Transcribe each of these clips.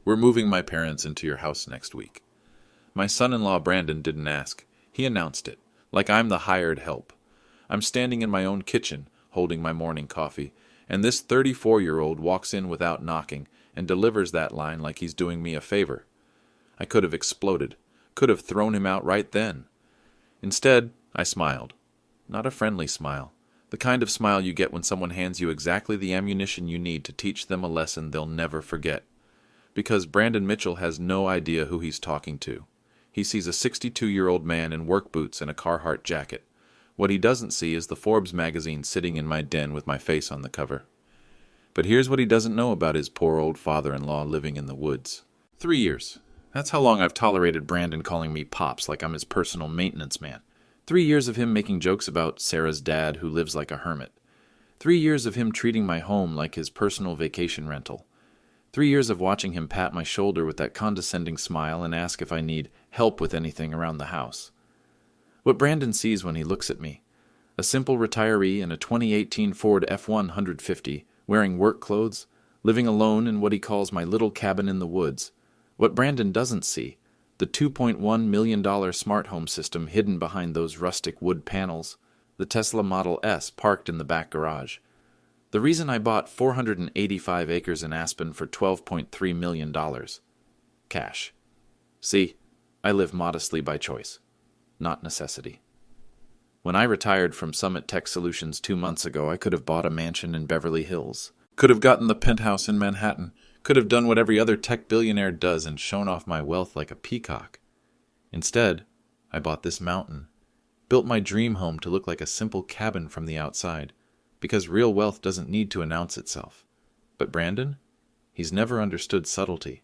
We're moving my parents into your house next week. My son-in-law Brandon didn't ask. He announced it, like I'm the hired help. I'm standing in my own kitchen, holding my morning coffee, and this 34-year-old walks in without knocking and delivers that line like he's doing me a favor. I could have exploded, could have thrown him out right then. Instead, I smiled. Not a friendly smile. The kind of smile you get when someone hands you exactly the ammunition you need to teach them a lesson they'll never forget. Because Brandon Mitchell has no idea who he's talking to. He sees a 62-year-old man in work boots and a Carhartt jacket. What he doesn't see is the Forbes magazine sitting in my den with my face on the cover. But here's what he doesn't know about his poor old father-in-law living in the woods. 3 years. That's how long I've tolerated Brandon calling me Pops like I'm his personal maintenance man. 3 years of him making jokes about Sarah's dad who lives like a hermit. 3 years of him treating my home like his personal vacation rental. 3 years of watching him pat my shoulder with that condescending smile and ask if I need help with anything around the house. What Brandon sees when he looks at me, a simple retiree in a 2018 Ford F-150, wearing work clothes, living alone in what he calls my little cabin in the woods. What Brandon doesn't see, the $2.1 million smart home system hidden behind those rustic wood panels, the Tesla Model S parked in the back garage. The reason I bought 485 acres in Aspen for $12.3 million. Cash. See, I live modestly by choice, not necessity. When I retired from Summit Tech Solutions 2 months ago, I could have bought a mansion in Beverly Hills, could have gotten the penthouse in Manhattan, could have done what every other tech billionaire does and shown off my wealth like a peacock. Instead, I bought this mountain, built my dream home to look like a simple cabin from the outside, because real wealth doesn't need to announce itself. But Brandon? He's never understood subtlety.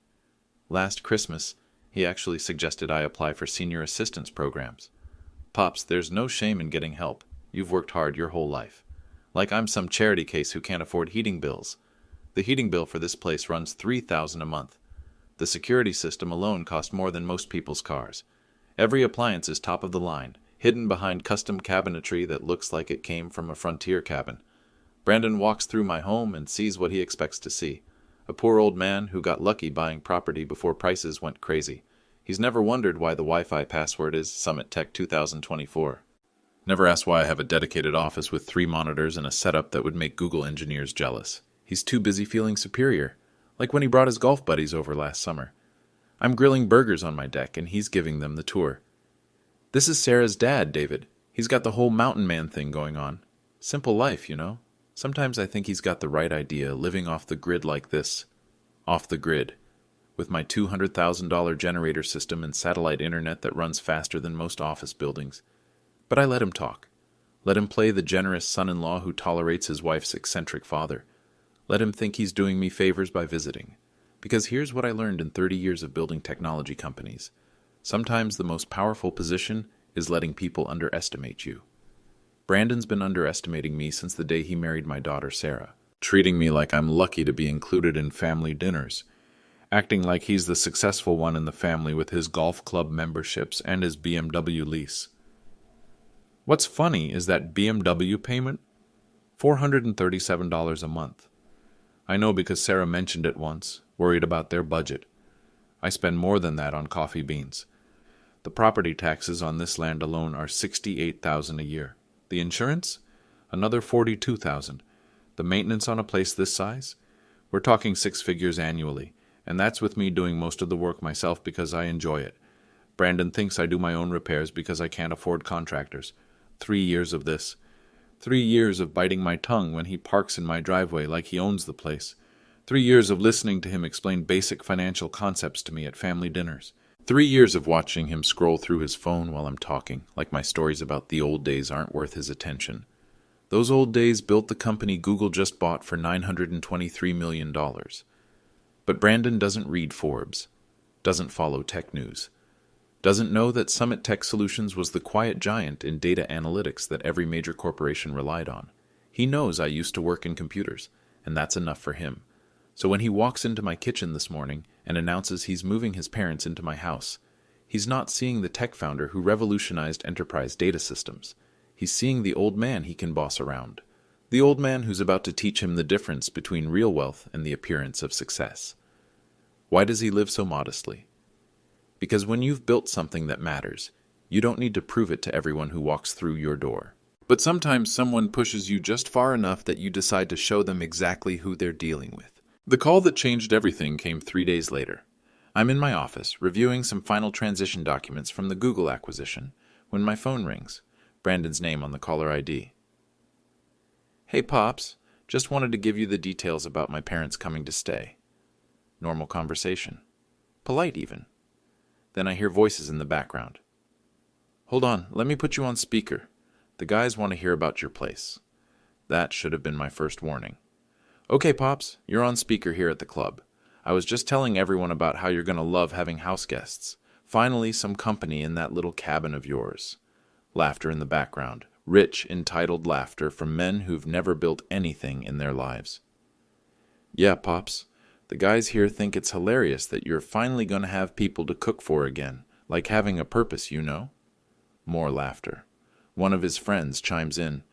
Last Christmas, he actually suggested I apply for senior assistance programs. Pops, there's no shame in getting help. You've worked hard your whole life. Like I'm some charity case who can't afford heating bills. The heating bill for this place runs $3,000 a month. The security system alone costs more than most people's cars. Every appliance is top of the line, hidden behind custom cabinetry that looks like it came from a frontier cabin. Brandon walks through my home and sees what he expects to see. A poor old man who got lucky buying property before prices went crazy. He's never wondered why the Wi-Fi password is Summit Tech 2024. Never asked why I have a dedicated office with 3 monitors and a setup that would make Google engineers jealous. He's too busy feeling superior, like when he brought his golf buddies over last summer. I'm grilling burgers on my deck and he's giving them the tour. This is Sarah's dad, David. He's got the whole mountain man thing going on. Simple life, you know? Sometimes I think he's got the right idea, living off the grid like this. Off the grid. With my $200,000 generator system and satellite internet that runs faster than most office buildings. But I let him talk. Let him play the generous son-in-law who tolerates his wife's eccentric father. Let him think he's doing me favors by visiting. Because here's what I learned in 30 years of building technology companies. Sometimes the most powerful position is letting people underestimate you. Brandon's been underestimating me since the day he married my daughter Sarah, treating me like I'm lucky to be included in family dinners, acting like he's the successful one in the family with his golf club memberships and his BMW lease. What's funny is that BMW payment? $437 a month. I know because Sarah mentioned it once, worried about their budget. I spend more than that on coffee beans. The property taxes on this land alone are $68,000 a year. The insurance? Another $42,000. The maintenance on a place this size? We're talking 6 figures annually, and that's with me doing most of the work myself because I enjoy it. Brandon thinks I do my own repairs because I can't afford contractors. 3 years of this. 3 years of biting my tongue when he parks in my driveway like he owns the place. 3 years of listening to him explain basic financial concepts to me at family dinners. 3 years of watching him scroll through his phone while I'm talking, like my stories about the old days aren't worth his attention. Those old days built the company Google just bought for $923 million. But Brandon doesn't read Forbes, doesn't follow tech news, doesn't know that Summit Tech Solutions was the quiet giant in data analytics that every major corporation relied on. He knows I used to work in computers, and that's enough for him. So when he walks into my kitchen this morning and announces he's moving his parents into my house, he's not seeing the tech founder who revolutionized enterprise data systems. He's seeing the old man he can boss around. The old man who's about to teach him the difference between real wealth and the appearance of success. Why does he live so modestly? Because when you've built something that matters, you don't need to prove it to everyone who walks through your door. But sometimes someone pushes you just far enough that you decide to show them exactly who they're dealing with. The call that changed everything came 3 days later. I'm in my office, reviewing some final transition documents from the Google acquisition, when my phone rings. Brandon's name on the caller ID. Hey, Pops. Just wanted to give you the details about my parents coming to stay. Normal conversation. Polite, even. Then I hear voices in the background. Hold on, let me put you on speaker. The guys want to hear about your place. That should have been my first warning. Okay, Pops, you're on speaker here at the club. I was just telling everyone about how you're going to love having house guests. Finally, some company in that little cabin of yours. Laughter in the background. Rich, entitled laughter from men who've never built anything in their lives. Yeah, Pops. The guys here think it's hilarious that you're finally going to have people to cook for again, like having a purpose, you know? More laughter. One of his friends chimes in.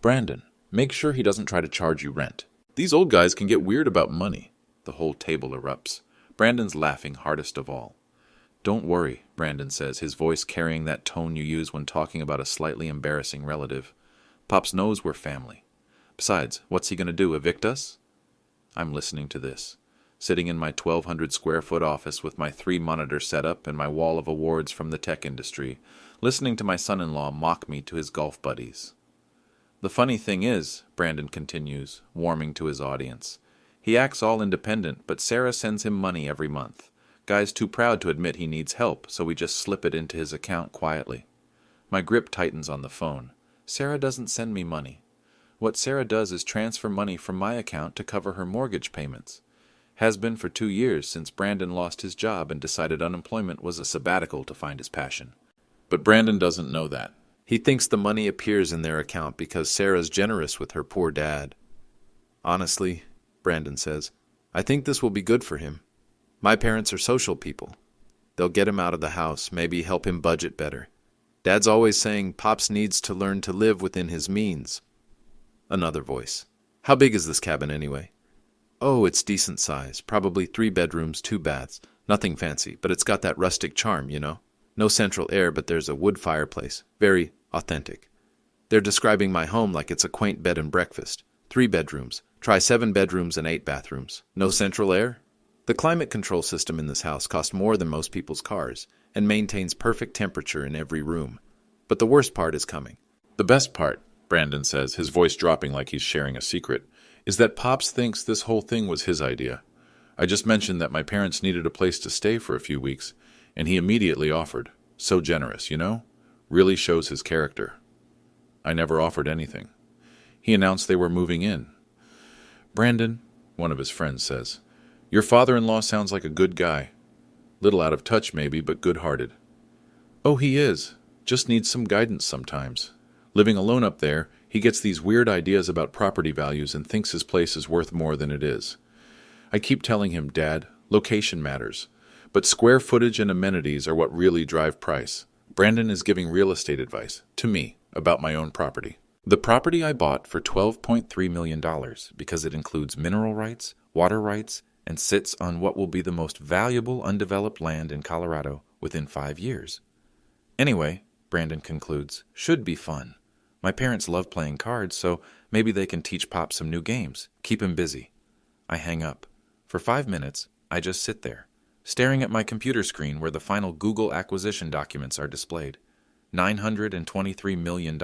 Brandon, make sure he doesn't try to charge you rent. These old guys can get weird about money. The whole table erupts. Brandon's laughing hardest of all. Don't worry, Brandon says, his voice carrying that tone you use when talking about a slightly embarrassing relative. Pops knows we're family. Besides, what's he going to do, evict us? I'm listening to this, sitting in my 1,200 square foot office with my 3-monitor setup and my wall of awards from the tech industry, listening to my son-in-law mock me to his golf buddies. The funny thing is, Brandon continues, warming to his audience, he acts all independent, but Sarah sends him money every month. Guy's too proud to admit he needs help, so we just slip it into his account quietly. My grip tightens on the phone. Sarah doesn't send me money. What Sarah does is transfer money from my account to cover her mortgage payments. Has been for 2 years since Brandon lost his job and decided unemployment was a sabbatical to find his passion. But Brandon doesn't know that. He thinks the money appears in their account because Sarah's generous with her poor dad. Honestly, Brandon says, I think this will be good for him. My parents are social people. They'll get him out of the house, maybe help him budget better. Dad's always saying Pops needs to learn to live within his means. Another voice. How big is this cabin anyway? Oh, it's decent size. Probably 3 bedrooms, 2 baths. Nothing fancy, but it's got that rustic charm, you know? No central air, but there's a wood fireplace. Very authentic. They're describing my home like it's a quaint bed and breakfast. 3 bedrooms. Try 7 bedrooms and 8 bathrooms. No central air? The climate control system in this house costs more than most people's cars and maintains perfect temperature in every room. But the worst part is coming. The best part, Brandon says, his voice dropping like he's sharing a secret, is that Pops thinks this whole thing was his idea. I just mentioned that my parents needed a place to stay for a few weeks, and he immediately offered. So generous, you know? Really shows his character. I never offered anything. He announced they were moving in. Brandon, one of his friends says, your father-in-law sounds like a good guy. Little out of touch maybe, but good-hearted. Oh, he is. Just needs some guidance sometimes. Living alone up there, he gets these weird ideas about property values and thinks his place is worth more than it is. I keep telling him, Dad, location matters. But square footage and amenities are what really drive price. Brandon is giving real estate advice, to me, about my own property. The property I bought for $12.3 million because it includes mineral rights, water rights, and sits on what will be the most valuable undeveloped land in Colorado within 5 years. Anyway, Brandon concludes, should be fun. My parents love playing cards, so maybe they can teach Pop some new games, keep him busy. I hang up. For 5 minutes, I just sit there, staring at my computer screen where the final Google acquisition documents are displayed. $923 million.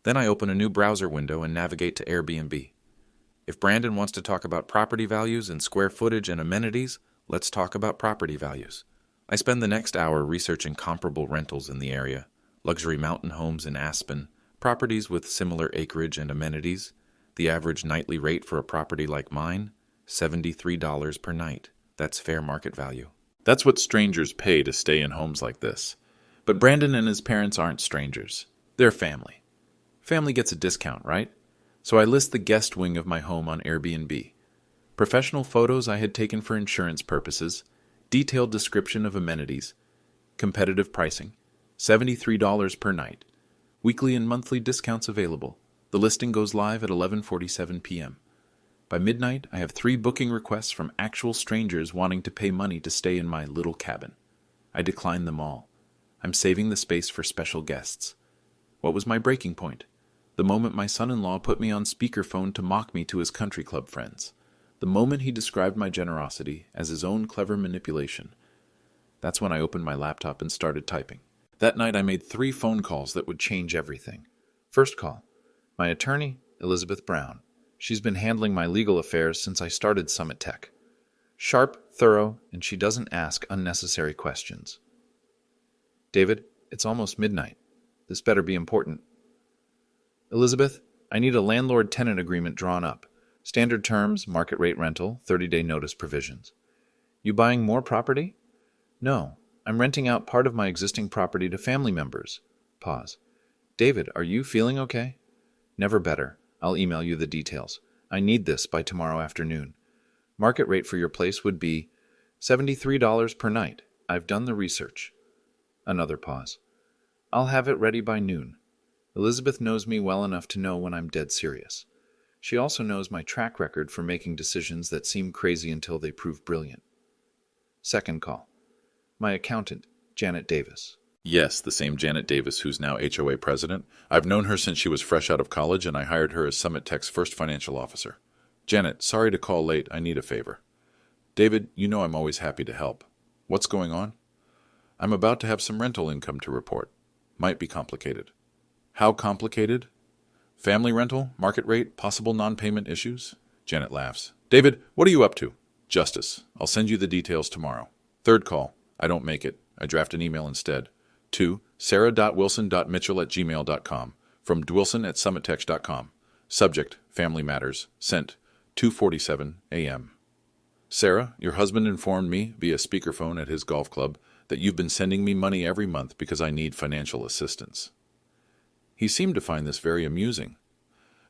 Then I open a new browser window and navigate to Airbnb. If Brandon wants to talk about property values and square footage and amenities, let's talk about property values. I spend the next hour researching comparable rentals in the area, luxury mountain homes in Aspen, properties with similar acreage and amenities. The average nightly rate for a property like mine, $73 per night. That's fair market value. That's what strangers pay to stay in homes like this. But Brandon and his parents aren't strangers. They're family. Family gets a discount, right? So I list the guest wing of my home on Airbnb. Professional photos I had taken for insurance purposes, detailed description of amenities, competitive pricing, $73 per night, weekly and monthly discounts available. The listing goes live at 11:47 p.m. By midnight, I have 3 booking requests from actual strangers wanting to pay money to stay in my little cabin. I decline them all. I'm saving the space for special guests. What was my breaking point? The moment my son-in-law put me on speakerphone to mock me to his country club friends. The moment he described my generosity as his own clever manipulation. That's when I opened my laptop and started typing. That night I made 3 phone calls that would change everything. First call. My attorney, Elizabeth Brown. She's been handling my legal affairs since I started Summit Tech. Sharp, thorough, and she doesn't ask unnecessary questions. David, it's almost midnight. This better be important. Elizabeth, I need a landlord-tenant agreement drawn up. Standard terms, market rate rental, 30-day notice provisions. You buying more property? No, I'm renting out part of my existing property to family members. Pause. David, are you feeling okay? Never better. I'll email you the details. I need this by tomorrow afternoon. Market rate for your place would be $73 per night. I've done the research. Another pause. I'll have it ready by noon. Elizabeth knows me well enough to know when I'm dead serious. She also knows my track record for making decisions that seem crazy until they prove brilliant. Second call. My accountant, Janet Davis. Yes, the same Janet Davis who's now HOA president. I've known her since she was fresh out of college, and I hired her as Summit Tech's first financial officer. Janet, sorry to call late. I need a favor. David, you know I'm always happy to help. What's going on? I'm about to have some rental income to report. Might be complicated. How complicated? Family rental, market rate, possible non-payment issues? Janet laughs. David, what are you up to? Justice. I'll send you the details tomorrow. Third call. I don't make it. I draft an email instead. To sarah.wilson.mitchell@gmail.com from dwilson@summittech.com. Subject, family matters. Sent, 2:47 a.m. Sarah, your husband informed me via speakerphone at his golf club that you've been sending me money every month because I need financial assistance. He seemed to find this very amusing.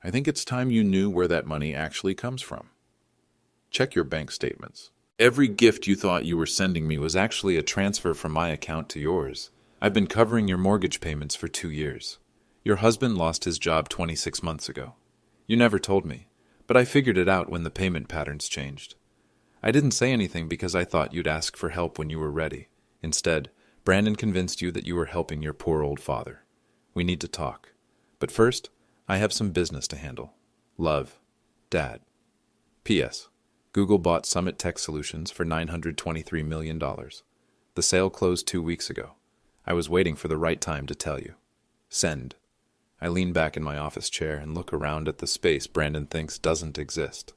I think it's time you knew where that money actually comes from. Check your bank statements. Every gift you thought you were sending me was actually a transfer from my account to yours. I've been covering your mortgage payments for 2 years. Your husband lost his job 26 months ago. You never told me, but I figured it out when the payment patterns changed. I didn't say anything because I thought you'd ask for help when you were ready. Instead, Brandon convinced you that you were helping your poor old father. We need to talk. But first, I have some business to handle. Love, Dad. P.S. Google bought Summit Tech Solutions for $923 million. The sale closed 2 weeks ago. I was waiting for the right time to tell you. Send. I lean back in my office chair and look around at the space Brandon thinks doesn't exist.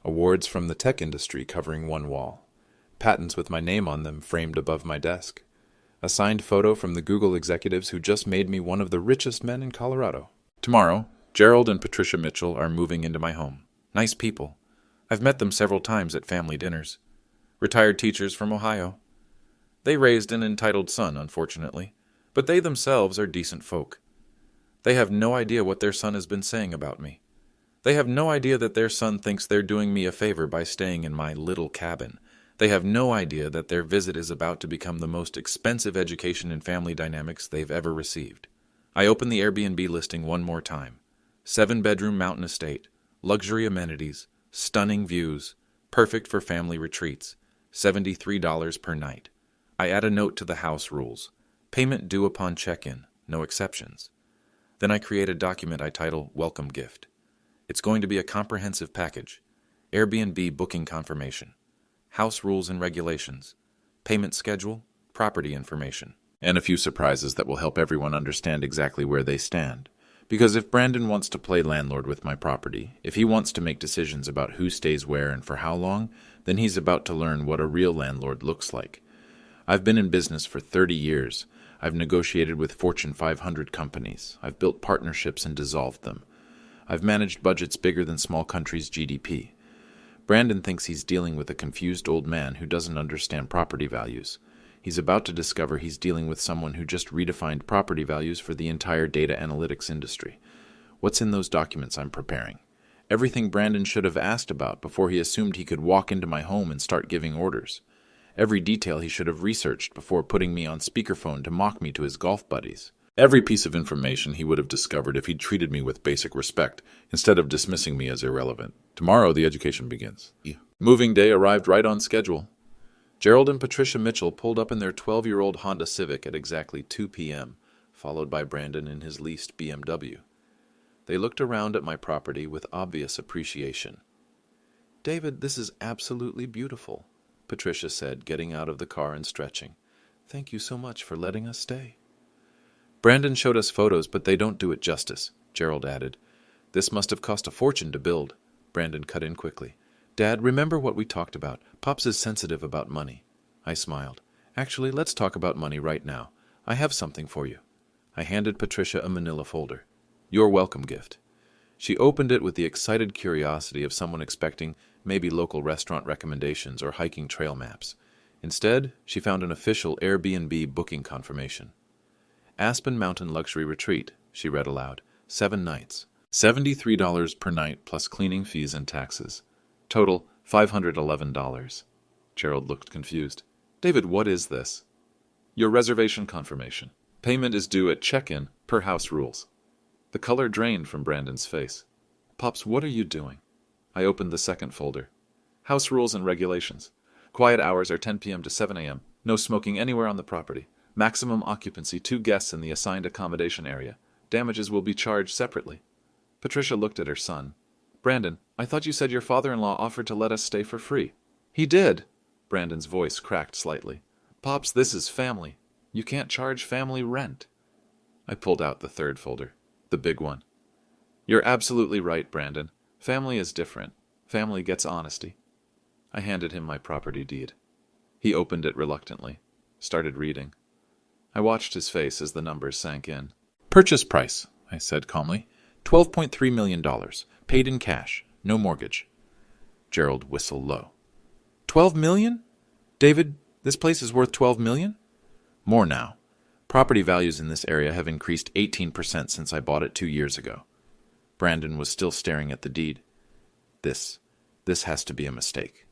Awards from the tech industry covering one wall. Patents with my name on them framed above my desk. A signed photo from the Google executives who just made me one of the richest men in Colorado. Tomorrow, Gerald and Patricia Mitchell are moving into my home. Nice people. I've met them several times at family dinners. Retired teachers from Ohio. They raised an entitled son, unfortunately, but they themselves are decent folk. They have no idea what their son has been saying about me. They have no idea that their son thinks they're doing me a favor by staying in my little cabin. They have no idea that their visit is about to become the most expensive education in family dynamics they've ever received. I open the Airbnb listing one more time. 7-bedroom mountain estate, luxury amenities, stunning views, perfect for family retreats, $73 per night. I add a note to the house rules. Payment due upon check-in, no exceptions. Then I create a document I title Welcome Gift. It's going to be a comprehensive package. Airbnb booking confirmation, house rules and regulations, payment schedule, property information, and a few surprises that will help everyone understand exactly where they stand. Because if Brandon wants to play landlord with my property, if he wants to make decisions about who stays where and for how long, then he's about to learn what a real landlord looks like. I've been in business for 30 years. I've negotiated with Fortune 500 companies. I've built partnerships and dissolved them. I've managed budgets bigger than small countries' GDP. Brandon thinks he's dealing with a confused old man who doesn't understand property values. He's about to discover he's dealing with someone who just redefined property values for the entire data analytics industry. What's in those documents I'm preparing? Everything Brandon should have asked about before he assumed he could walk into my home and start giving orders. Every detail he should have researched before putting me on speakerphone to mock me to his golf buddies. Every piece of information he would have discovered if he'd treated me with basic respect, instead of dismissing me as irrelevant. Tomorrow, the education begins. Moving day arrived right on schedule. Gerald and Patricia Mitchell pulled up in their 12-year-old Honda Civic at exactly 2 p.m., followed by Brandon in his leased BMW. They looked around at my property with obvious appreciation. "David, this is absolutely beautiful," Patricia said, getting out of the car and stretching. "Thank you so much for letting us stay." "Brandon showed us photos, but they don't do it justice," Gerald added. "This must have cost a fortune to build." Brandon cut in quickly. "Dad, remember what we talked about. Pops is sensitive about money." I smiled. "Actually, let's talk about money right now. I have something for you." I handed Patricia a manila folder. "Your welcome gift." She opened it with the excited curiosity of someone expecting maybe local restaurant recommendations or hiking trail maps. Instead, she found an official Airbnb booking confirmation. "Aspen Mountain Luxury Retreat," she read aloud. 7 nights. $73 per night plus cleaning fees and taxes. Total, $511. Gerald looked confused. "David, what is this?" "Your reservation confirmation. Payment is due at check-in, per house rules." The color drained from Brandon's face. "Pops, what are you doing?" I opened the second folder. "House rules and regulations. Quiet hours are 10 p.m. to 7 a.m. No smoking anywhere on the property. Maximum occupancy 2 guests in the assigned accommodation area. Damages will be charged separately." Patricia looked at her son. "Brandon, I thought you said your father-in-law offered to let us stay for free." "He did." Brandon's voice cracked slightly. "Pops, this is family. You can't charge family rent." I pulled out the third folder, the big one. "You're absolutely right, Brandon. Family is different. Family gets honesty." I handed him my property deed. He opened it reluctantly, started reading. I watched his face as the numbers sank in. "Purchase price," I said calmly. $12.3 million, paid in cash, no mortgage. Gerald whistled low. $12 million? David, this place is worth $12 million? More now. Property values in this area have increased 18% since I bought it 2 years ago. Brandon was still staring at the deed. This has to be a mistake."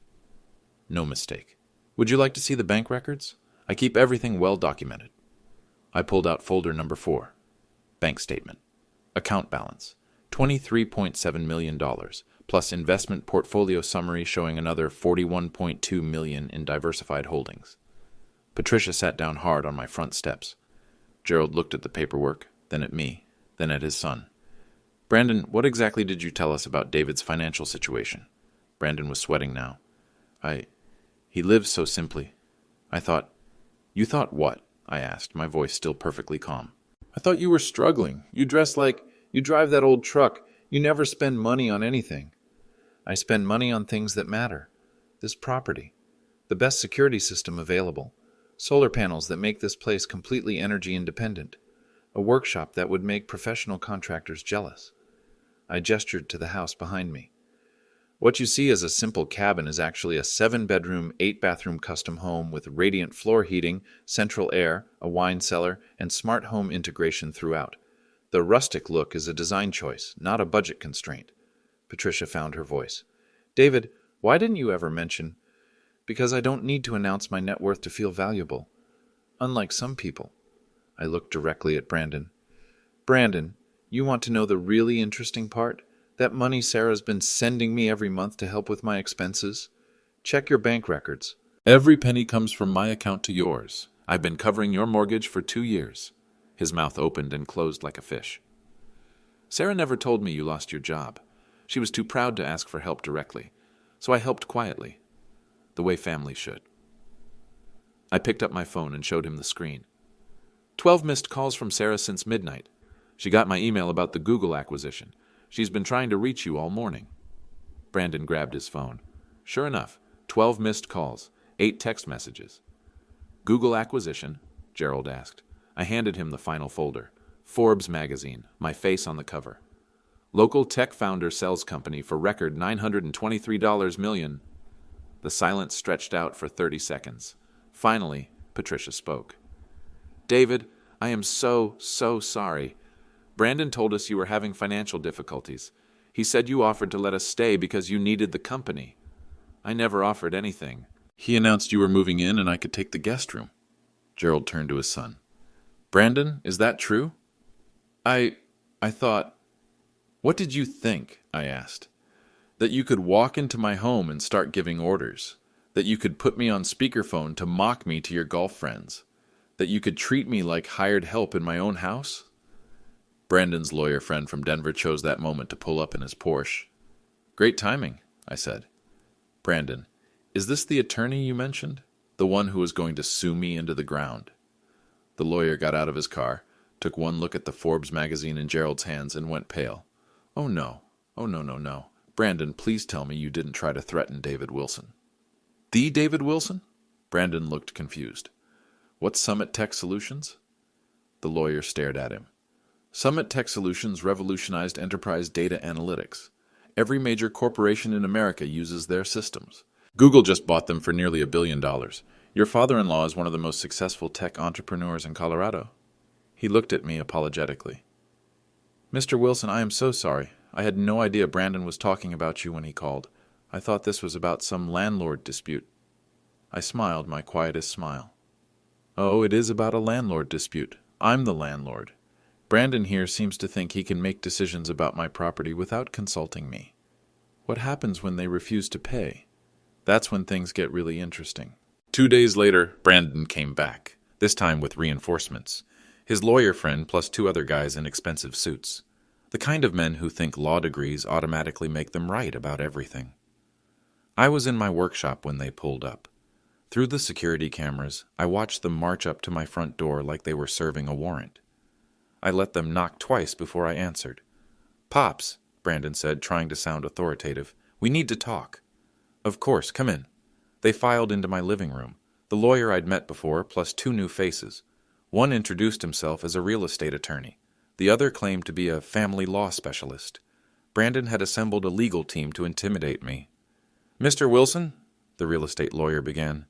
"No mistake. Would you like to see the bank records? I keep everything well documented." I pulled out folder number 4. Bank statement. Account balance, $23.7 million, plus investment portfolio summary showing another $41.2 million in diversified holdings. Patricia sat down hard on my front steps. Gerald looked at the paperwork, then at me, then at his son. "Brandon, what exactly did you tell us about David's financial situation?" Brandon was sweating now. He lives so simply. I thought." "You thought what?" I asked, my voice still perfectly calm. "I thought you were struggling. You dress like you drive that old truck. You never spend money on anything." "I spend money on things that matter. This property. The best security system available. Solar panels that make this place completely energy independent. A workshop that would make professional contractors jealous." I gestured to the house behind me. "What you see as a simple cabin is actually a 7-bedroom, 8-bathroom custom home with radiant floor heating, central air, a wine cellar, and smart home integration throughout. The rustic look is a design choice, not a budget constraint." Patricia found her voice. "David, why didn't you ever mention—" "Because I don't need to announce my net worth to feel valuable. Unlike some people." I looked directly at Brandon. "Brandon, you want to know the really interesting part? That money Sarah's been sending me every month to help with my expenses? Check your bank records." "Every penny comes from my account to yours. I've been covering your mortgage for 2 years. His mouth opened and closed like a fish. "Sarah never told me you lost your job. She was too proud to ask for help directly, so I helped quietly, the way family should." I picked up my phone and showed him the screen. 12 missed calls from Sarah since midnight. She got my email about the Google acquisition. She's been trying to reach you all morning." Brandon grabbed his phone. Sure enough, 12 missed calls, 8 text messages. "Google acquisition?" Gerald asked. I handed him the final folder. Forbes magazine, my face on the cover. "Local tech founder sells company for record $923 million." The silence stretched out for 30 seconds. Finally, Patricia spoke. "David, I am so sorry. Brandon told us you were having financial difficulties. He said you offered to let us stay because you needed the company. I never offered anything. He announced you were moving in and I could take the guest room." Gerald turned to his son. "Brandon, is that true?" I thought—" "What did you think?" I asked. That you could walk into my home and start giving orders. That you could put me on speakerphone to mock me to your golf friends. That you could treat me like hired help in my own house? Brandon's lawyer friend from Denver chose that moment to pull up in his Porsche. Great timing, I said. Brandon, is this the attorney you mentioned? The one who was going to sue me into the ground? The lawyer got out of his car, took one look at the Forbes magazine in Gerald's hands, and went pale. Oh no. Oh no. Brandon, please tell me you didn't try to threaten David Wilson. The David Wilson? Brandon looked confused. What's Summit Tech Solutions? The lawyer stared at him. Summit Tech Solutions revolutionized enterprise data analytics. Every major corporation in America uses their systems. Google just bought them for nearly $1 billion. Your father-in-law is one of the most successful tech entrepreneurs in Colorado. He looked at me apologetically. Mr. Wilson, I am so sorry. I had no idea Brandon was talking about you when he called. I thought this was about some landlord dispute. I smiled my quietest smile. Oh, it is about a landlord dispute. I'm the landlord. Brandon here seems to think he can make decisions about my property without consulting me. What happens when they refuse to pay? That's when things get really interesting. 2 days later, Brandon came back, this time with reinforcements. His lawyer friend plus 2 other guys in expensive suits. The kind of men who think law degrees automatically make them right about everything. I was in my workshop when they pulled up. Through the security cameras, I watched them march up to my front door like they were serving a warrant. I let them knock twice before I answered. Pops, Brandon said, trying to sound authoritative, we need to talk. Of course, come in. They filed into my living room. The lawyer I'd met before, plus 2 new faces. One introduced himself as a real estate attorney. The other claimed to be a family law specialist. Brandon had assembled a legal team to intimidate me. Mr. Wilson, the real estate lawyer began,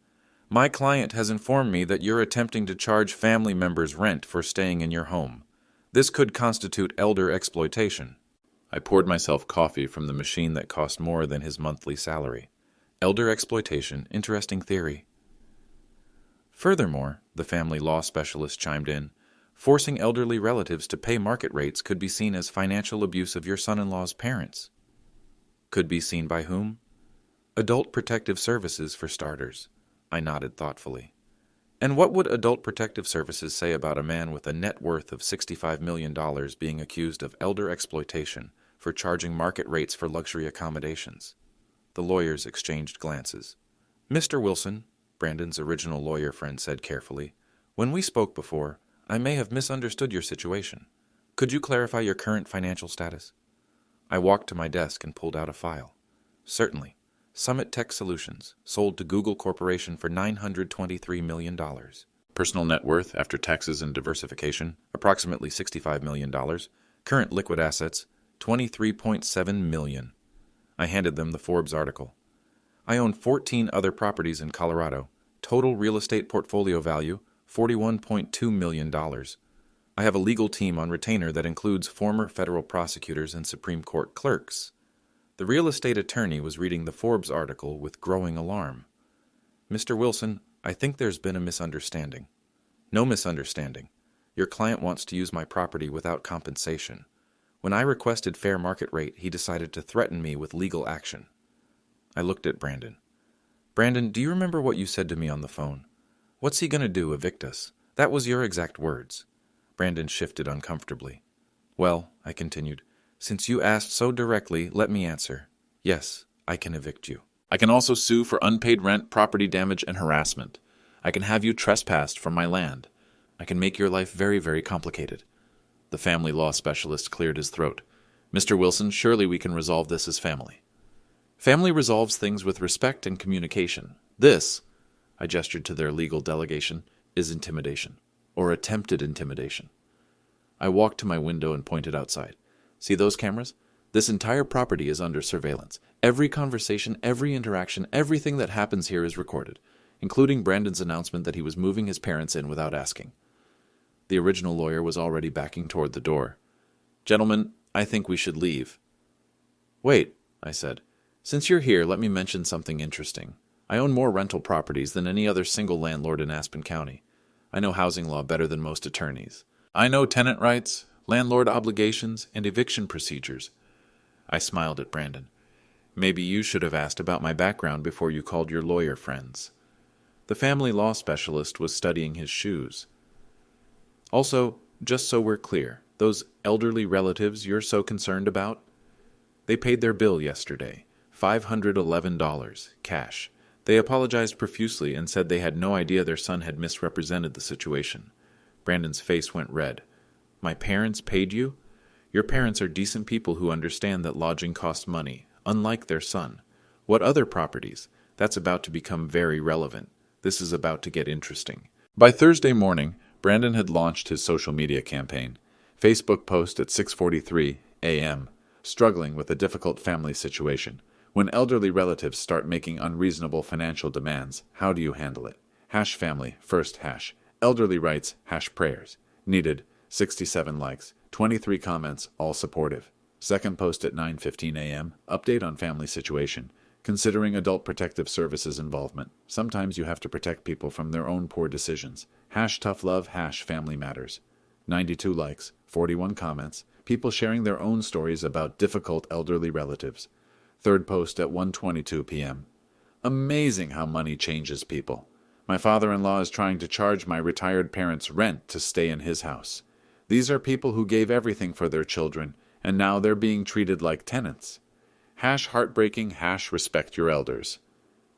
my client has informed me that you're attempting to charge family members rent for staying in your home. This could constitute elder exploitation. I poured myself coffee from the machine that cost more than his monthly salary. Elder exploitation, interesting theory. Furthermore, the family law specialist chimed in, forcing elderly relatives to pay market rates could be seen as financial abuse of your son-in-law's parents. Could be seen by whom? Adult Protective Services, for starters. I nodded thoughtfully. And what would Adult Protective Services say about a man with a net worth of $65 million being accused of elder exploitation for charging market rates for luxury accommodations? The lawyers exchanged glances. Mr. Wilson, Brandon's original lawyer friend said carefully, when we spoke before, I may have misunderstood your situation. Could you clarify your current financial status? I walked to my desk and pulled out a file. Certainly. Summit Tech Solutions, sold to Google Corporation for $923 million. Personal net worth after taxes and diversification, approximately $65 million. Current liquid assets, $23.7 million. I handed them the Forbes article. I own 14 other properties in Colorado. Total real estate portfolio value, $41.2 million. I have a legal team on retainer that includes former federal prosecutors and Supreme Court clerks. The real estate attorney was reading the Forbes article with growing alarm. Mr. Wilson, I think there's been a misunderstanding. No misunderstanding. Your client wants to use my property without compensation. When I requested fair market rate, he decided to threaten me with legal action. I looked at Brandon. Brandon, do you remember what you said to me on the phone? What's he going to do, evict us? That was your exact words. Brandon shifted uncomfortably. Well, I continued, since you asked so directly, let me answer. Yes, I can evict you. I can also sue for unpaid rent, property damage, and harassment. I can have you trespassed from my land. I can make your life very, very complicated. The family law specialist cleared his throat. Mr. Wilson, surely we can resolve this as family. Family resolves things with respect and communication. This, I gestured to their legal delegation, is intimidation, or attempted intimidation. I walked to my window and pointed outside. See those cameras? This entire property is under surveillance. Every conversation, every interaction, everything that happens here is recorded, including Brandon's announcement that he was moving his parents in without asking. The original lawyer was already backing toward the door. Gentlemen, I think we should leave. Wait, I said. Since you're here, let me mention something interesting. I own more rental properties than any other single landlord in Aspen County. I know housing law better than most attorneys. I know tenant rights, landlord obligations, and eviction procedures. I smiled at Brandon. Maybe you should have asked about my background before you called your lawyer friends. The family law specialist was studying his shoes. Also, just so we're clear, those elderly relatives you're so concerned about, they paid their bill yesterday, $511, cash. They apologized profusely and said they had no idea their son had misrepresented the situation. Brandon's face went red. My parents paid you? Your parents are decent people who understand that lodging costs money, unlike their son. What other properties? That's about to become very relevant. This is about to get interesting. By Thursday morning, Brandon had launched his social media campaign. Facebook post at 6:43 a.m., struggling with a difficult family situation. When elderly relatives start making unreasonable financial demands, how do you handle it? #family, first #. Elderly rights, #prayers. Needed, 67 likes, 23 comments, all supportive. Second post at 9:15 a.m., update on family situation. Considering adult protective services involvement. Sometimes you have to protect people from their own poor decisions. #tough love, #family matters. 92 likes, 41 comments, people sharing their own stories about difficult elderly relatives. Third post at 1:22 p.m. Amazing how money changes people. My father-in-law is trying to charge my retired parents rent to stay in his house. These are people who gave everything for their children, and now they're being treated like tenants. #heartbreaking, #respect your elders.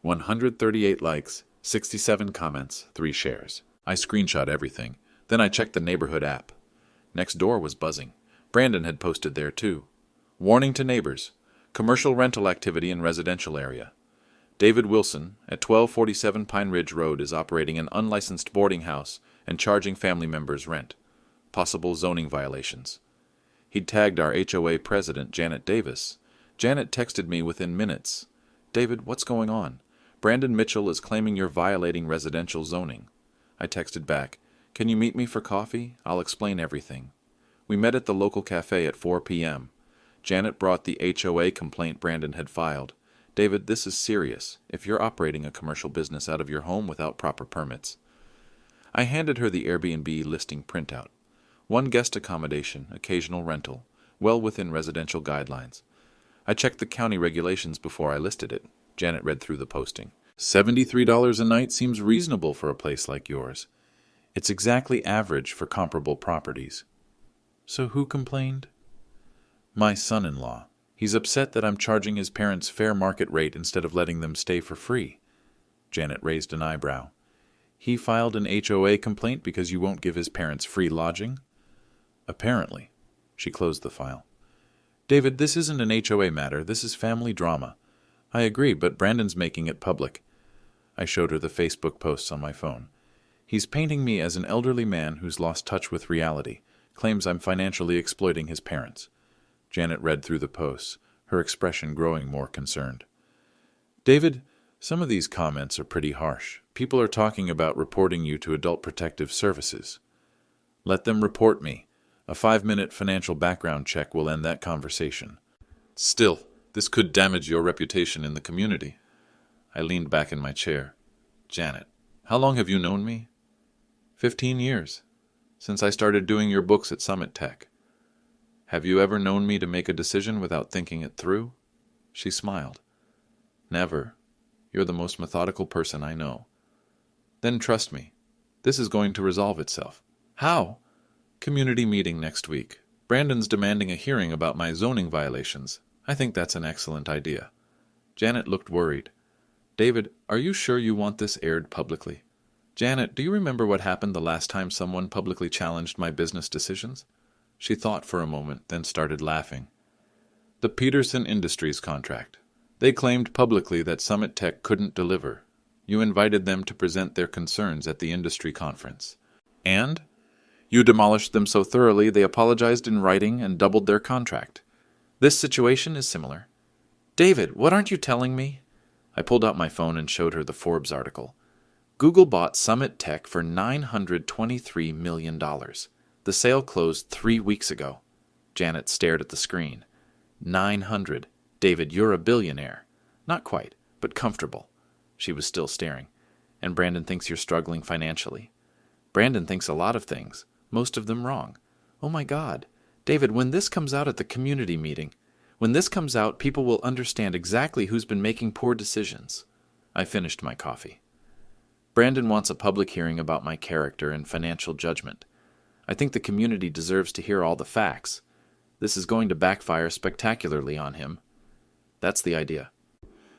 138 likes, 67 comments, 3 shares. I screenshot everything. Then I checked the neighborhood app. Next door was buzzing. Brandon had posted there too. Warning to neighbors. Commercial rental activity in residential area. David Wilson at 1247 Pine Ridge Road is operating an unlicensed boarding house and charging family members rent. Possible zoning violations. He'd tagged our HOA president, Janet Davis. Janet texted me within minutes. David, what's going on? Brandon Mitchell is claiming you're violating residential zoning. I texted back, can you meet me for coffee? I'll explain everything. We met at the local cafe at 4 p.m. Janet brought the HOA complaint Brandon had filed. David, this is serious, if you're operating a commercial business out of your home without proper permits. I handed her the Airbnb listing printout. 1 guest accommodation, occasional rental, well within residential guidelines. I checked the county regulations before I listed it. Janet read through the posting. $73 a night seems reasonable for a place like yours. It's exactly average for comparable properties. So who complained? My son-in-law. He's upset that I'm charging his parents fair market rate instead of letting them stay for free. Janet raised an eyebrow. He filed an HOA complaint because you won't give his parents free lodging? Apparently. She closed the file. David, this isn't an HOA matter. This is family drama. I agree, but Brandon's making it public. I showed her the Facebook posts on my phone. He's painting me as an elderly man who's lost touch with reality, claims I'm financially exploiting his parents. Janet read through the posts, her expression growing more concerned. David, some of these comments are pretty harsh. People are talking about reporting you to Adult Protective Services. Let them report me. A 5-minute financial background check will end that conversation. Still, this could damage your reputation in the community. I leaned back in my chair. Janet, how long have you known me? 15 years, since I started doing your books at Summit Tech. Have you ever known me to make a decision without thinking it through? She smiled. Never. You're the most methodical person I know. Then trust me. This is going to resolve itself. How? Community meeting next week. Brandon's demanding a hearing about my zoning violations. I think that's an excellent idea. Janet looked worried. David, are you sure you want this aired publicly? Janet, do you remember what happened the last time someone publicly challenged my business decisions? She thought for a moment, then started laughing. The Peterson Industries contract. They claimed publicly that Summit Tech couldn't deliver. You invited them to present their concerns at the industry conference. And? You demolished them so thoroughly they apologized in writing and doubled their contract. This situation is similar. David, what aren't you telling me? I pulled out my phone and showed her the Forbes article. Google bought Summit Tech for $923 million. The sale closed 3 weeks ago. Janet stared at the screen. 900. David, you're a billionaire. Not quite, but comfortable. She was still staring. And Brandon thinks you're struggling financially. Brandon thinks a lot of things, most of them wrong. Oh my God. David, when this comes out at the community meeting, When this comes out, people will understand exactly who's been making poor decisions. I finished my coffee. Brandon wants a public hearing about my character and financial judgment. I think the community deserves to hear all the facts. This is going to backfire spectacularly on him. That's the idea.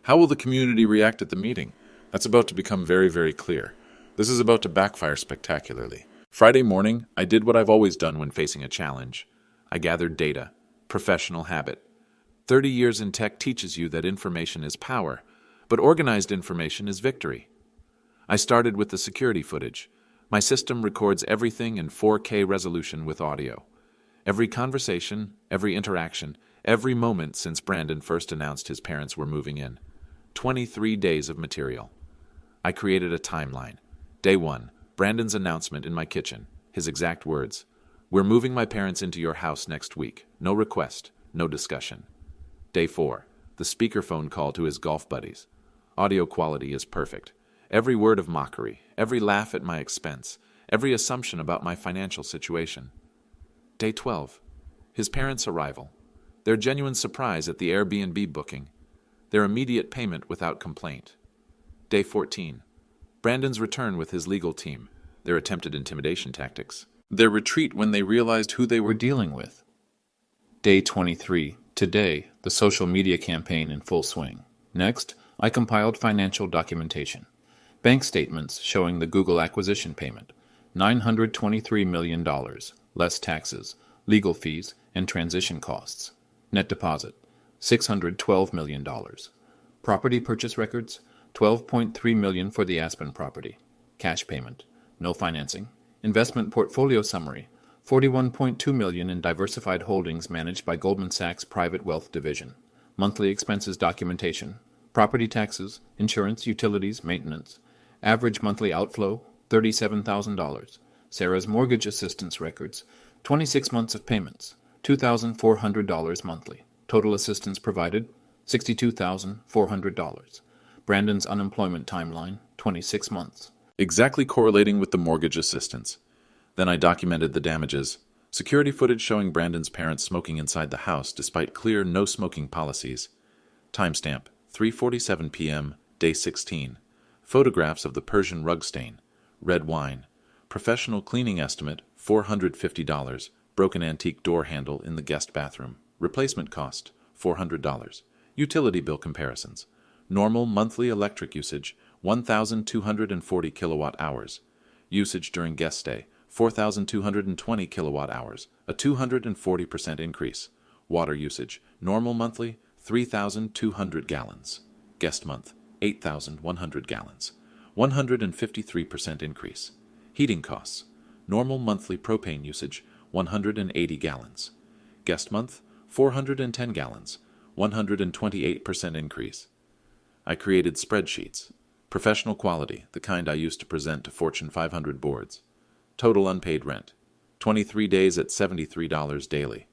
How will the community react at the meeting? That's about to become very, very clear. This is about to backfire spectacularly. Friday morning, I did what I've always done when facing a challenge. I gathered data. Professional habit. 30 years in tech teaches you that information is power, but organized information is victory. I started with the security footage. My system records everything in 4K resolution with audio. Every conversation, every interaction, every moment since Brandon first announced his parents were moving in. 23 days of material. I created a timeline. Day 1, Brandon's announcement in my kitchen. His exact words. "We're moving my parents into your house next week. No request, no discussion." Day 4, the speakerphone call to his golf buddies. Audio quality is perfect. Every word of mockery, every laugh at my expense, every assumption about my financial situation. Day 12, his parents' arrival. Their genuine surprise at the Airbnb booking. Their immediate payment without complaint. Day 14, Brandon's return with his legal team. Their attempted intimidation tactics. Their retreat when they realized who they were dealing with. Day 23, today, the social media campaign in full swing. Next, I compiled financial documentation. Bank statements showing the Google acquisition payment, $923 million, less taxes, legal fees, and transition costs. Net deposit, $612 million. Property purchase records, $12.3 million for the Aspen property. Cash payment, no financing. Investment portfolio summary, $41.2 million in diversified holdings managed by Goldman Sachs Private Wealth Division. Monthly expenses documentation, property taxes, insurance, utilities, maintenance. Average monthly outflow, $37,000. Sarah's mortgage assistance records, 26 months of payments, $2,400 monthly. Total assistance provided, $62,400. Brandon's unemployment timeline, 26 months. Exactly correlating with the mortgage assistance. Then I documented the damages. Security footage showing Brandon's parents smoking inside the house despite clear no-smoking policies. Timestamp, 3:47 p.m., day 16. Photographs of the Persian rug stain. Red wine. Professional cleaning estimate, $450. Broken antique door handle in the guest bathroom. Replacement cost, $400. Utility bill comparisons. Normal monthly electric usage, 1,240 kilowatt hours. Usage during guest stay, 4,220 kilowatt hours, a 240% increase. Water usage, normal monthly, 3,200 gallons. Guest month, 8,100 gallons, 153% increase. Heating costs, normal monthly propane usage, 180 gallons. Guest month, 410 gallons, 128% increase. I created spreadsheets. Professional quality, the kind I used to present to Fortune 500 boards. Total unpaid rent, 23 days at $73 daily,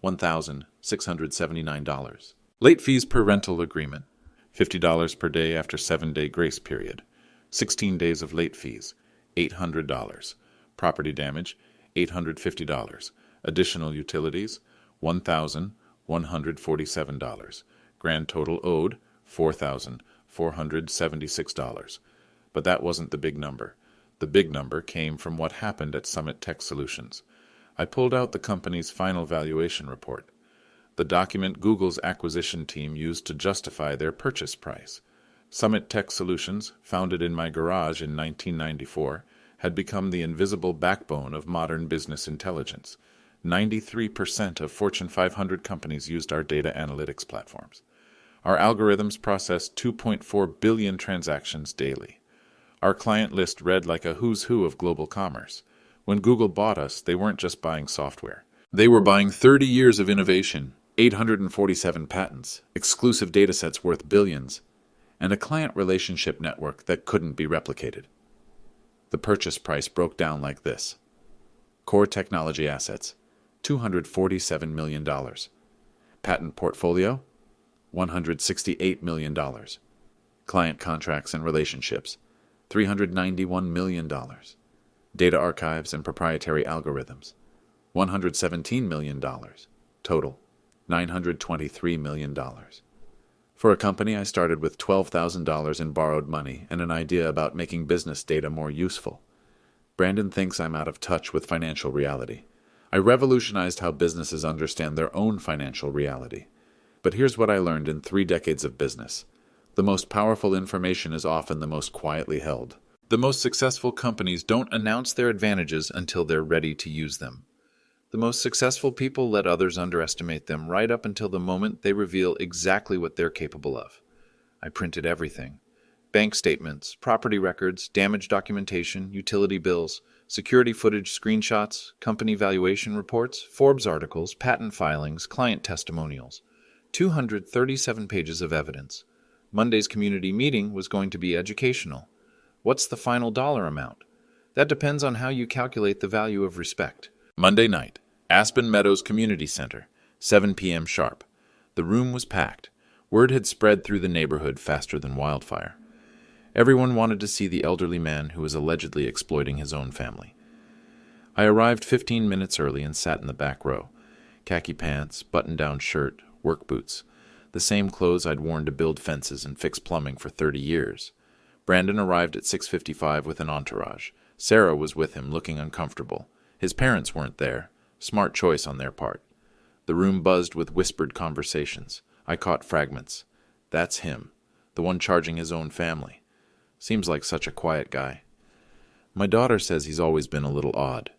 $1,679. Late fees per rental agreement, $50 per day after 7-day grace period. 16 days of late fees, $800. Property damage, $850. Additional utilities, $1,147. Grand total owed, $4,476. But that wasn't the big number. The big number came from what happened at Summit Tech Solutions. I pulled out the company's final valuation report, the document Google's acquisition team used to justify their purchase price. Summit Tech Solutions, founded in my garage in 1994, had become the invisible backbone of modern business intelligence. 93% of Fortune 500 companies used our data analytics platforms. Our algorithms processed 2.4 billion transactions daily. Our client list read like a who's who of global commerce. When Google bought us, they weren't just buying software. They were buying 30 years of innovation, 847 patents, exclusive datasets worth billions, and a client relationship network that couldn't be replicated. The purchase price broke down like this. Core technology assets, $247 million. Patent portfolio, $168 million. Client contracts and relationships, $391 million. Data archives and proprietary algorithms, $117 million. Total, $923 million. For a company, I started with $12,000 in borrowed money and an idea about making business data more useful. Brandon thinks I'm out of touch with financial reality. I revolutionized how businesses understand their own financial reality. But here's what I learned in 3 decades of business. The most powerful information is often the most quietly held. The most successful companies don't announce their advantages until they're ready to use them. The most successful people let others underestimate them right up until the moment they reveal exactly what they're capable of. I printed everything. Bank statements, property records, damage documentation, utility bills, security footage screenshots, company valuation reports, Forbes articles, patent filings, client testimonials. 237 pages of evidence. Monday's community meeting was going to be educational. What's the final dollar amount? That depends on how you calculate the value of respect. Monday night, Aspen Meadows Community Center, 7 p.m. sharp. The room was packed. Word had spread through the neighborhood faster than wildfire. Everyone wanted to see the elderly man who was allegedly exploiting his own family. I arrived 15 minutes early and sat in the back row. Khaki pants, button-down shirt, work boots. The same clothes I'd worn to build fences and fix plumbing for 30 years. Brandon arrived at 6:55 with an entourage. Sarah was with him, looking uncomfortable. His parents weren't there. Smart choice on their part. The room buzzed with whispered conversations. I caught fragments. That's him, the one charging his own family. Seems like such a quiet guy. My daughter says he's always been a little odd.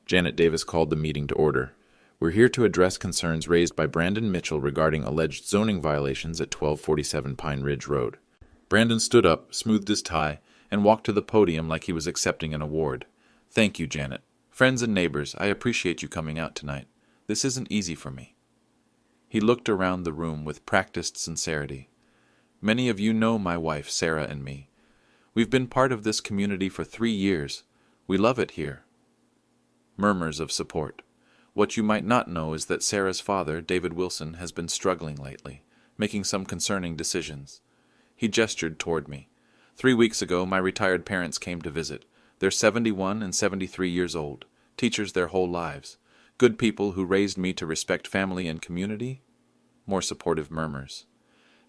Janet Davis called the meeting to order. We're here to address concerns raised by Brandon Mitchell regarding alleged zoning violations at 1247 Pine Ridge Road. Brandon stood up, smoothed his tie, and walked to the podium like he was accepting an award. Thank you, Janet. Friends and neighbors, I appreciate you coming out tonight. This isn't easy for me. He looked around the room with practiced sincerity. Many of you know my wife, Sarah, and me. We've been part of this community for 3 years. We love it here. Murmurs of support. What you might not know is that Sarah's father, David Wilson, has been struggling lately, making some concerning decisions. He gestured toward me. 3 weeks ago, my retired parents came to visit. They're 71 and 73 years old, teachers their whole lives, good people who raised me to respect family and community. More supportive murmurs.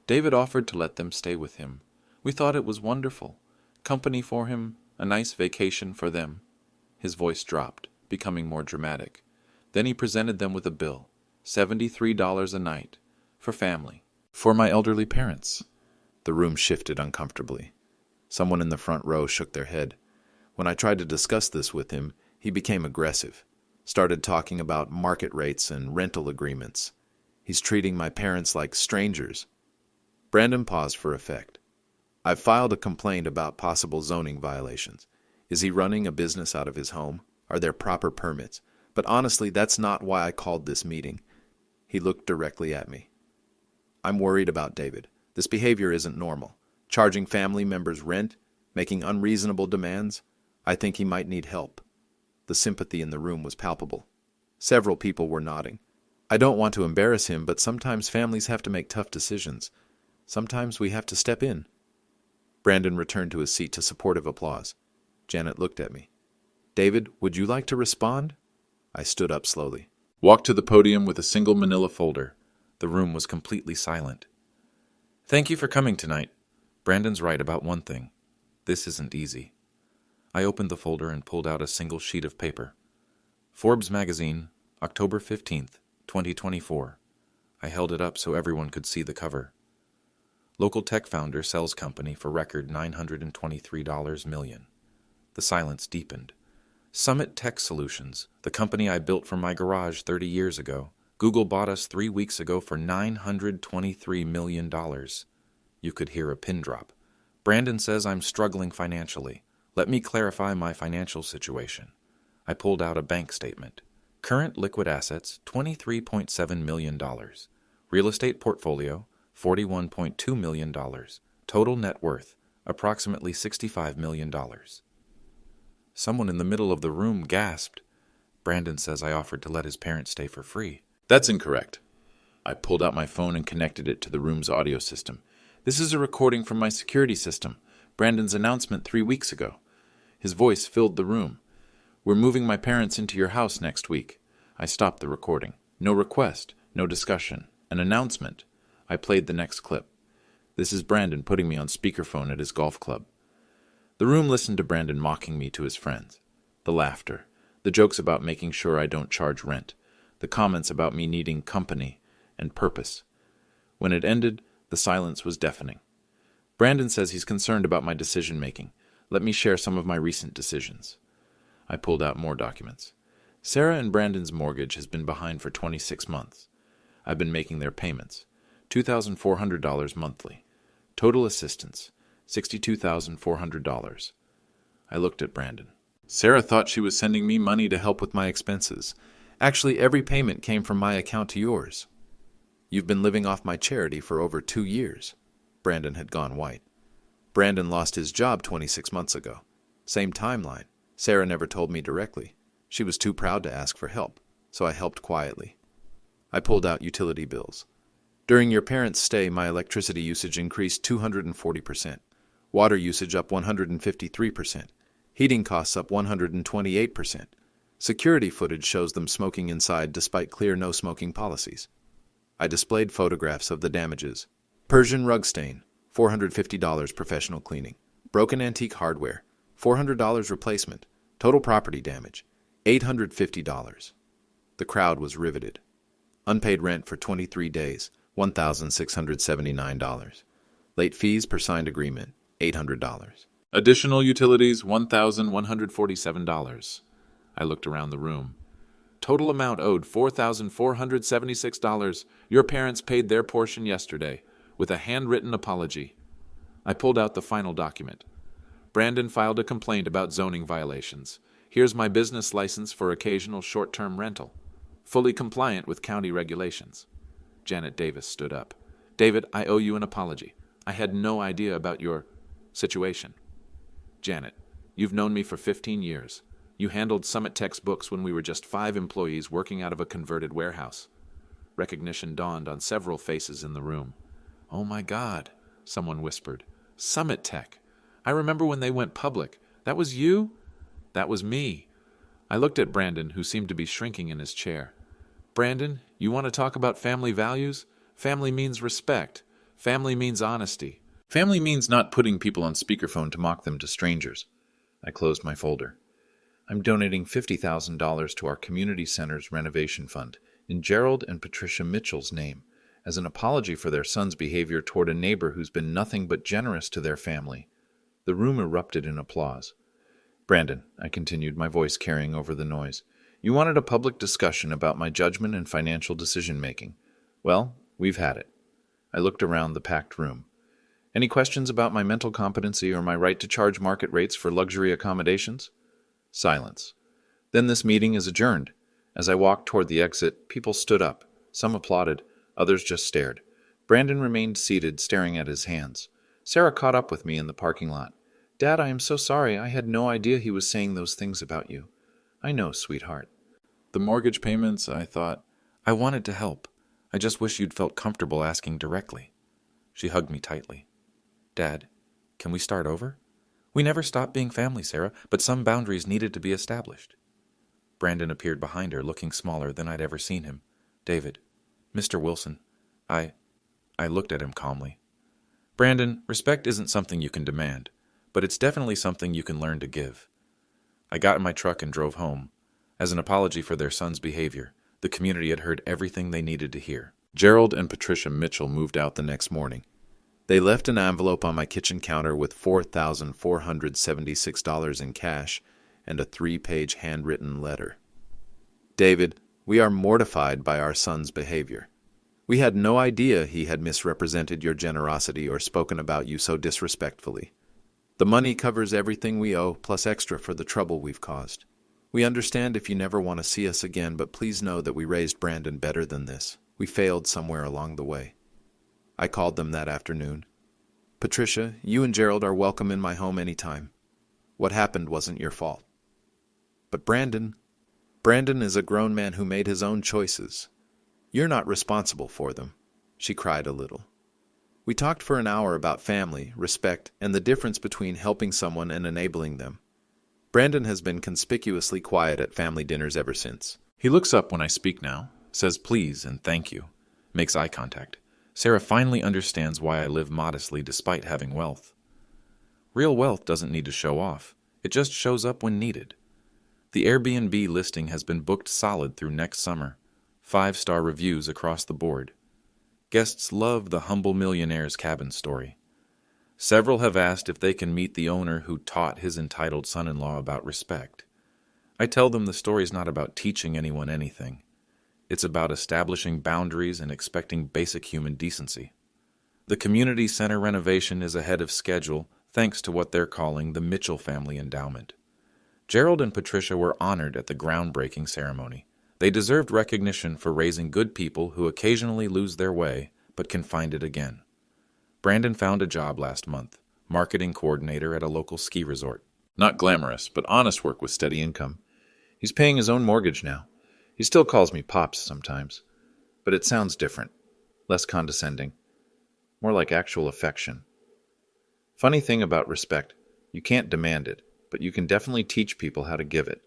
David offered to let them stay with him. We thought it was wonderful. Company for him, a nice vacation for them. His voice dropped, becoming more dramatic. Then he presented them with a bill, $73 a night, for family, for my elderly parents. The room shifted uncomfortably. Someone in the front row shook their head. When I tried to discuss this with him, he became aggressive, started talking about market rates and rental agreements. He's treating my parents like strangers. Brandon paused for effect. I've filed a complaint about possible zoning violations. Is he running a business out of his home? Are there proper permits? But honestly, that's not why I called this meeting. He looked directly at me. I'm worried about David. This behavior isn't normal. Charging family members rent, making unreasonable demands. I think he might need help. The sympathy in the room was palpable. Several people were nodding. I don't want to embarrass him, but sometimes families have to make tough decisions. Sometimes we have to step in. Brandon returned to his seat to supportive applause. Janet looked at me. David, would you like to respond? I stood up slowly. Walked to the podium with a single manila folder. The room was completely silent. Thank you for coming tonight. Brandon's right about one thing. This isn't easy. I opened the folder and pulled out a single sheet of paper. Forbes magazine, October 15th, 2024. I held it up so everyone could see the cover. Local tech founder sells company for record $923 million. The silence deepened. Summit Tech Solutions, the company I built from my garage 30 years ago. Google bought us 3 weeks ago for $923 million. You could hear a pin drop. Brandon says I'm struggling financially. Let me clarify my financial situation. I pulled out a bank statement. Current liquid assets, $23.7 million. Real estate portfolio, $41.2 million. Total net worth, approximately $65 million. Someone in the middle of the room gasped. Brandon says I offered to let his parents stay for free. That's incorrect. I pulled out my phone and connected it to the room's audio system. This is a recording from my security system. Brandon's announcement 3 weeks ago. His voice filled the room. We're moving my parents into your house next week. I stopped the recording. No request, No discussion. An announcement. I played the next clip. This is Brandon putting me on speakerphone at his golf club. The room listened to Brandon mocking me to his friends. The laughter. The jokes about making sure I don't charge rent. The comments about me needing company and purpose. When it ended, the silence was deafening. Brandon says he's concerned about my decision-making. Let me share some of my recent decisions. I pulled out more documents. Sarah and Brandon's mortgage has been behind for 26 months. I've been making their payments. $2,400 monthly. Total assistance, $62,400. I looked at Brandon. Sarah thought she was sending me money to help with my expenses. Actually, every payment came from my account to yours. You've been living off my charity for over 2 years. Brandon had gone white. Brandon lost his job 26 months ago. Same timeline. Sarah never told me directly. She was too proud to ask for help, so I helped quietly. I pulled out utility bills. During your parents' stay, my electricity usage increased 240%. Water usage up 153%. Heating costs up 128%. Security footage shows them smoking inside despite clear no-smoking policies. I displayed photographs of the damages. Persian rug stain, $450 professional cleaning. Broken antique hardware, $400 replacement. Total property damage, $850. The crowd was riveted. Unpaid rent for 23 days, $1,679. Late fees per signed agreement, $800. Additional utilities, $1,147. I looked around the room. Total amount owed, $4,476. Your parents paid their portion yesterday, with a handwritten apology. I pulled out the final document. Brandon filed a complaint about zoning violations. Here's my business license for occasional short-term rental. Fully compliant with county regulations. Janet Davis stood up. David, I owe you an apology. I had no idea about your situation. Janet, you've known me for 15 years. You handled Summit Tech's books when we were just 5 employees working out of a converted warehouse. Recognition dawned on several faces in the room. Oh my God, someone whispered. Summit Tech. I remember when they went public. That was you? That was me. I looked at Brandon, who seemed to be shrinking in his chair. Brandon, you want to talk about family values? Family means respect. Family means honesty. Family means not putting people on speakerphone to mock them to strangers. I closed my folder. I'm donating $50,000 to our community center's renovation fund in Gerald and Patricia Mitchell's name as an apology for their son's behavior toward a neighbor who's been nothing but generous to their family. The room erupted in applause. Brandon, I continued, my voice carrying over the noise, you wanted a public discussion about my judgment and financial decision-making. Well, we've had it. I looked around the packed room. Any questions about my mental competency or my right to charge market rates for luxury accommodations? Silence. Then this meeting is adjourned. As I walked toward the exit, people stood up. Some applauded, others just stared. Brandon remained seated, staring at his hands. Sarah caught up with me in the parking lot. Dad, I am so sorry. I had no idea he was saying those things about you. I know, sweetheart. The mortgage payments, I thought. I wanted to help. I just wish you'd felt comfortable asking directly. She hugged me tightly. Dad, can we start over? We never stopped being family, Sarah, but some boundaries needed to be established. Brandon appeared behind her, looking smaller than I'd ever seen him. David, Mr. Wilson, I looked at him calmly. Brandon, respect isn't something you can demand, but it's definitely something you can learn to give. I got in my truck and drove home. As an apology for their son's behavior, the community had heard everything they needed to hear. Gerald and Patricia Mitchell moved out the next morning. They left an envelope on my kitchen counter with $4,476 in cash and a 3-page handwritten letter. David, we are mortified by our son's behavior. We had no idea he had misrepresented your generosity or spoken about you so disrespectfully. The money covers everything we owe, plus extra for the trouble we've caused. We understand if you never want to see us again, but please know that we raised Brandon better than this. We failed somewhere along the way. I called them that afternoon. Patricia, you and Gerald are welcome in my home anytime. What happened wasn't your fault. But Brandon is a grown man who made his own choices. You're not responsible for them. She cried a little. We talked for an hour about family, respect, and the difference between helping someone and enabling them. Brandon has been conspicuously quiet at family dinners ever since. He looks up when I speak now, says please and thank you, makes eye contact. Sarah finally understands why I live modestly despite having wealth. Real wealth doesn't need to show off. It just shows up when needed. The Airbnb listing has been booked solid through next summer. 5-star reviews across the board. Guests love the humble millionaire's cabin story. Several have asked if they can meet the owner who taught his entitled son-in-law about respect. I tell them the story's not about teaching anyone anything. It's about establishing boundaries and expecting basic human decency. The community center renovation is ahead of schedule thanks to what they're calling the Mitchell Family Endowment. Gerald and Patricia were honored at the groundbreaking ceremony. They deserved recognition for raising good people who occasionally lose their way but can find it again. Brandon found a job last month, marketing coordinator at a local ski resort. Not glamorous, but honest work with steady income. He's paying his own mortgage now. He still calls me Pops sometimes, but it sounds different, less condescending, more like actual affection. Funny thing about respect, you can't demand it, but you can definitely teach people how to give it.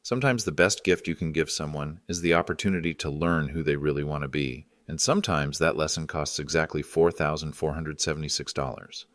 Sometimes the best gift you can give someone is the opportunity to learn who they really want to be, and sometimes that lesson costs exactly $4,476.